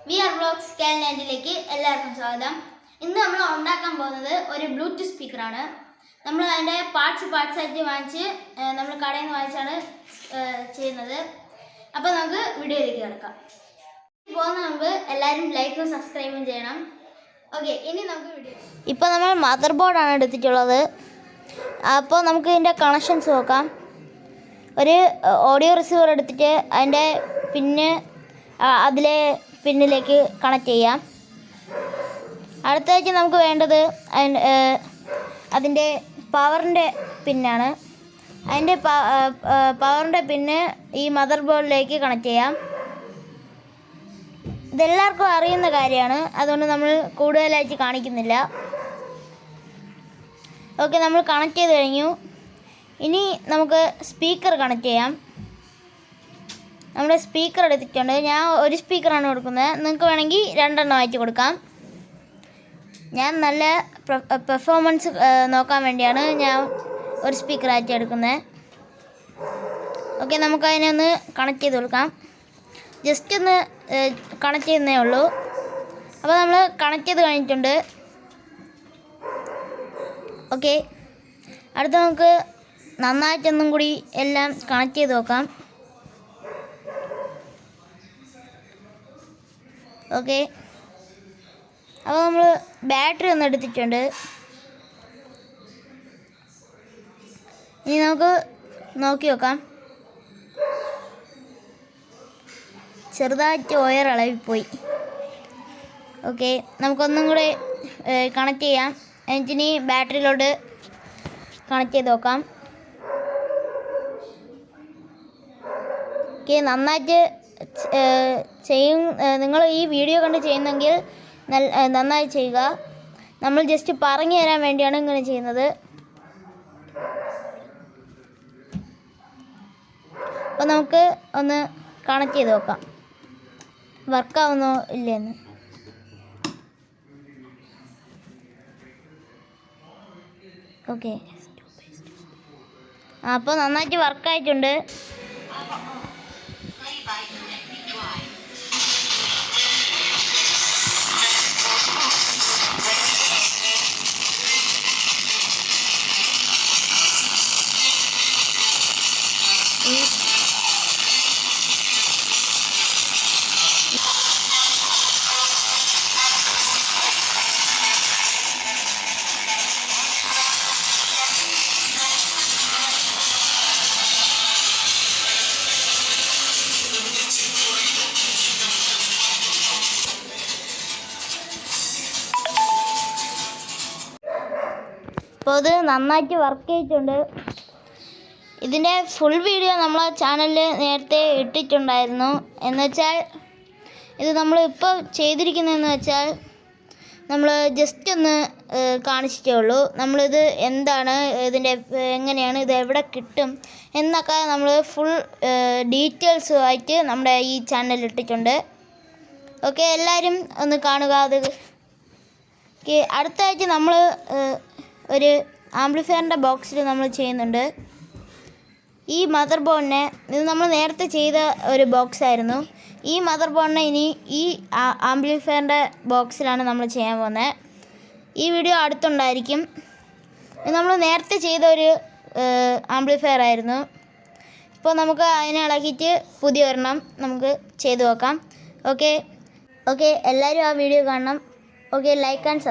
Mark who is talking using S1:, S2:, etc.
S1: VR Vlogs ചാനലിലേക്ക് എല്ലാവർക്കും സ്വാഗതം. ഇന്ന് നമ്മൾ ഉണ്ടാക്കാൻ പോകുന്നത് ഒരു ബ്ലൂടൂത്ത് സ്പീക്കറാണ്. നമ്മൾ അതിൻ്റെ പാർട്സ് ആയിട്ട് വാങ്ങിച്ച് നമ്മൾ കടയിൽ നിന്ന് വാങ്ങിച്ചാണ് ചെയ്യുന്നത്. അപ്പോൾ നമുക്ക് വീഡിയോയിലേക്ക് കിടക്കാം. പോകുന്ന മുമ്പ് എല്ലാവരും ലൈക്കും സബ്സ്ക്രൈബും ചെയ്യണം. ഓക്കെ, ഇനി നമുക്ക് വീഡിയോ. ഇപ്പോൾ നമ്മൾ മദർ ബോർഡാണ് എടുത്തിട്ടുള്ളത്. അപ്പോൾ നമുക്ക് ഇതിൻ്റെ കണക്ഷൻസ് നോക്കാം. ഒരു ഓഡിയോ റിസീവർ എടുത്തിട്ട് അതിൻ്റെ അതിലെ പിന്നിലേക്ക് കണക്ട് ചെയ്യാം. അടുത്തായിട്ട് നമുക്ക് വേണ്ടത് അതിൻ്റെ പവറിൻ്റെ പിന്നാണ്. അതിൻ്റെ പവറിൻ്റെ പിന്ന് ഈ മദർ ബോർഡിലേക്ക് കണക്ട് ചെയ്യാം. ഇതെല്ലാവർക്കും അറിയുന്ന കാര്യമാണ്, അതുകൊണ്ട് നമ്മൾ കൂടുതലായിട്ട് കാണിക്കുന്നില്ല. ഓക്കെ, നമ്മൾ കണക്ട് ചെയ്ത് കഴിഞ്ഞു. ഇനി നമുക്ക് സ്പീക്കർ കണക്ട് ചെയ്യാം. നമ്മുടെ സ്പീക്കർ എടുത്തിട്ടുണ്ട്. ഞാൻ ഒരു സ്പീക്കറാണ് കൊടുക്കുന്നത്. നിങ്ങൾക്ക് വേണമെങ്കിൽ 2 ആയിട്ട് കൊടുക്കാം. ഞാൻ നല്ല പെർഫോമൻസ് നോക്കാൻ വേണ്ടിയാണ് ഞാൻ ഒരു സ്പീക്കറായിട്ട് എടുക്കുന്നത്. ഓക്കെ, നമുക്കതിനെ ഒന്ന് കണക്ട് ചെയ്ത് കൊടുക്കാം. ജസ്റ്റ് ഒന്ന് കണക്ട് ചെയ്യുന്നേ ഉള്ളൂ. അപ്പോൾ നമ്മൾ കണക്ട് ചെയ്ത് കഴിഞ്ഞിട്ടുണ്ട്. ഓക്കെ, അടുത്ത നമുക്ക് നന്നായിട്ടൊന്നും കൂടി എല്ലാം കണക്ട് ചെയ്ത് നോക്കാം. ഓക്കെ, അപ്പോൾ നമ്മൾ ബാറ്ററി ഒന്ന് എടുത്തിട്ടുണ്ട്. ഇനി നമുക്ക് നോക്കി നോക്കാം. ചെറുതായിട്ട് വയർ ഇളകിപ്പോയി. ഓക്കെ, നമുക്കൊന്നും കൂടെ കണക്ട് ചെയ്യാം. എന്നിട്ടിനി ബാറ്ററിയിലോട്ട് കണക്ട് ചെയ്ത് നോക്കാം. ഓക്കെ, നന്നായിട്ട് നിങ്ങൾ ഈ വീഡിയോ കണ്ട് ചെയ്യുന്നെങ്കിൽ നന്നായി ചെയ്യുക. നമ്മൾ ജസ്റ്റ് പറഞ്ഞു തരാൻ വേണ്ടിയാണ് ഇങ്ങനെ ചെയ്യുന്നത്. അപ്പോൾ നമുക്ക് ഒന്ന് കണക്ട് ചെയ്ത് നോക്കാം, വർക്കാവുന്നോ ഇല്ലെന്ന്. ഓക്കെ, അപ്പോൾ നന്നായിട്ട് വർക്കായിട്ടുണ്ട്. അപ്പോൾ ഇത് നന്നായിട്ട് വർക്ക് ചെയ്തിട്ടുണ്ട്. ഇതിൻ്റെ ഫുൾ വീഡിയോ നമ്മളെ ചാനലിൽ നേരത്തെ ഇട്ടിട്ടുണ്ടായിരുന്നു. എന്നുവെച്ചാൽ ഇത് നമ്മൾ ഇപ്പോൾ ചെയ്തിരിക്കുന്നതെന്ന് വെച്ചാൽ നമ്മൾ ജസ്റ്റ് ഒന്ന് കാണിച്ചിട്ടേ ഉള്ളൂ. നമ്മളിത് എന്താണ്, ഇതിൻ്റെ എങ്ങനെയാണ്, ഇത് എവിടെ കിട്ടും എന്നൊക്കെ നമ്മൾ ഫുൾ ഡീറ്റെയിൽസുമായിട്ട് നമ്മുടെ ഈ ചാനലിൽ ഇട്ടിട്ടുണ്ട്. ഓക്കെ, എല്ലാവരും ഒന്ന് കാണുക. അത് ഓക്കെ, അടുത്തായിട്ട് നമ്മൾ ഒരു ആംപ്ലിഫയറിൻ്റെ ബോക്സിൽ നമ്മൾ ചെയ്യുന്നുണ്ട്. ഈ മദർ ബോർഡിനെ, ഇത് നമ്മൾ നേരത്തെ ചെയ്ത ഒരു ബോക്സ് ആയിരുന്നു. ഈ മദർ ബോർഡിനെ ഇനി ഈ ആംപ്ലിഫയറിൻ്റെ ബോക്സിലാണ് നമ്മൾ ചെയ്യാൻ പോകുന്നത്. ഈ വീഡിയോ അടുത്തുണ്ടായിരിക്കും. ഇത് നമ്മൾ നേരത്തെ ചെയ്ത ഒരു ആംപ്ലിഫയർ ആയിരുന്നു. ഇപ്പോൾ നമുക്ക് അതിനെ ഇളക്കിയിട്ട് പുതിയ ഒരെണ്ണം നമുക്ക് ചെയ്ത് നോക്കാം. ഓക്കെ, എല്ലാവരും ആ വീഡിയോ കാണണം. Okay, like and